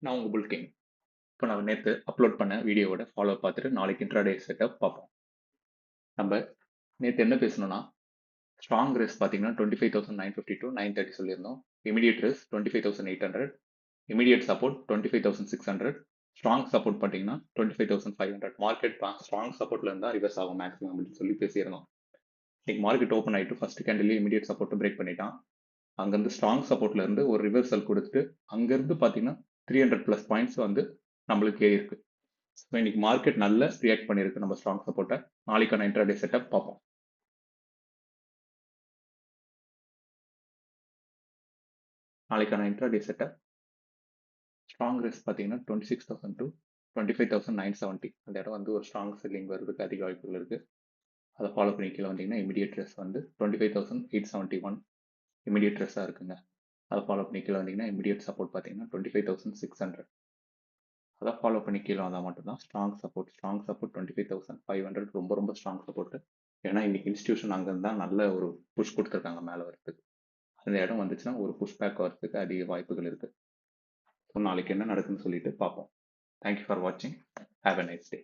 நான் உங்க புல் கிங். இப்போ நான் நேற்று அப்லோட் பண்ண வீடியோவோட ஃபாலோ பார்த்துட்டு நாளைக்கு இன்ட்ராடே செட்டப் பார்ப்போம். நம்ம நேற்று என்ன பேசணும்னா ஸ்ட்ராங் ரேஸ் பார்த்தீங்கன்னா 25,950 டு 930 சொல்லியிருந்தோம். Immediate race 25,800, immediate support 25,600, strong support பார்த்தீங்கன்னா 25,500. மார்க்கெட் ஸ்ட்ராங் சப்போர்ட்ல இருந்தால் ரிவர்ஸ் ஆகும் மேக்ஸிமம் அப்படின்னு சொல்லி பேசியிருந்தோம். இன்னைக்கு மார்க்கெட் ஓப்பன் ஆயிட்டு first candle immediate support break பண்ணிட்டான். அங்கேருந்து ஸ்ட்ராங் சப்போர்ட்ல இருந்து ஒரு ரிவர்சல் கொடுத்துட்டு அங்கேருந்து பார்த்தீங்கன்னா 300+ பாயிண்ட்ஸ் வந்து நம்மளுக்கு ஏறி இருக்கு. ஸோ இன்னைக்கு மார்க்கெட் நல்ல ரியாக்ட் பண்ணியிருக்கு நம்ம ஸ்ட்ராங் சப்போர்ட்டை. நாளைக்கான இன்ட்ராடே செட்டப் பார்ப்போம். நாளைக்கான இன்ட்ராடே செட்டப் ஸ்ட்ராங் ரேஸ் பார்த்தீங்கன்னா 26,000 டு 25,970. அந்த இடம் வந்து ஒரு ஸ்ட்ராங் செல்லிங் வருவதுக்கு அதிக வாய்ப்புகள் இருக்கு. அதை ஃபாலோ பண்ணி கீழே வந்தீங்கன்னா இமீடியட் ரேஸ் வந்து 25,871 இமீடியட் ரேஸாக இருக்குங்க. அதை ஃபாலோ பண்ணி கீழே வந்தீங்கன்னா இமீடியட் சப்போர்ட் பார்த்தீங்கன்னா 25,600. அதை ஃபாலோ பண்ணி கீழே வந்தால் மட்டும்தான் ஸ்ட்ராங் சப்போர்ட் 25,500 ரொம்ப ரொம்ப ஸ்ட்ராங் சப்போர்ட். ஏன்னா இன்னைக்கு இன்ஸ்டியூஷன் அங்கேருந்து தான் நல்ல ஒரு புஷ் கொடுத்துருக்காங்க மேலே வரதுக்கு. அந்த இடம் வந்துச்சுன்னா ஒரு புஷ் பேக் வரதுக்கு அதிக வாய்ப்புகள் இருக்கு. ஸோ நாளைக்கு என்ன நடக்குதுன்னு சொல்லிட்டு பார்ப்போம். தேங்க்யூ ஃபார் வாட்சிங். Have a nice day.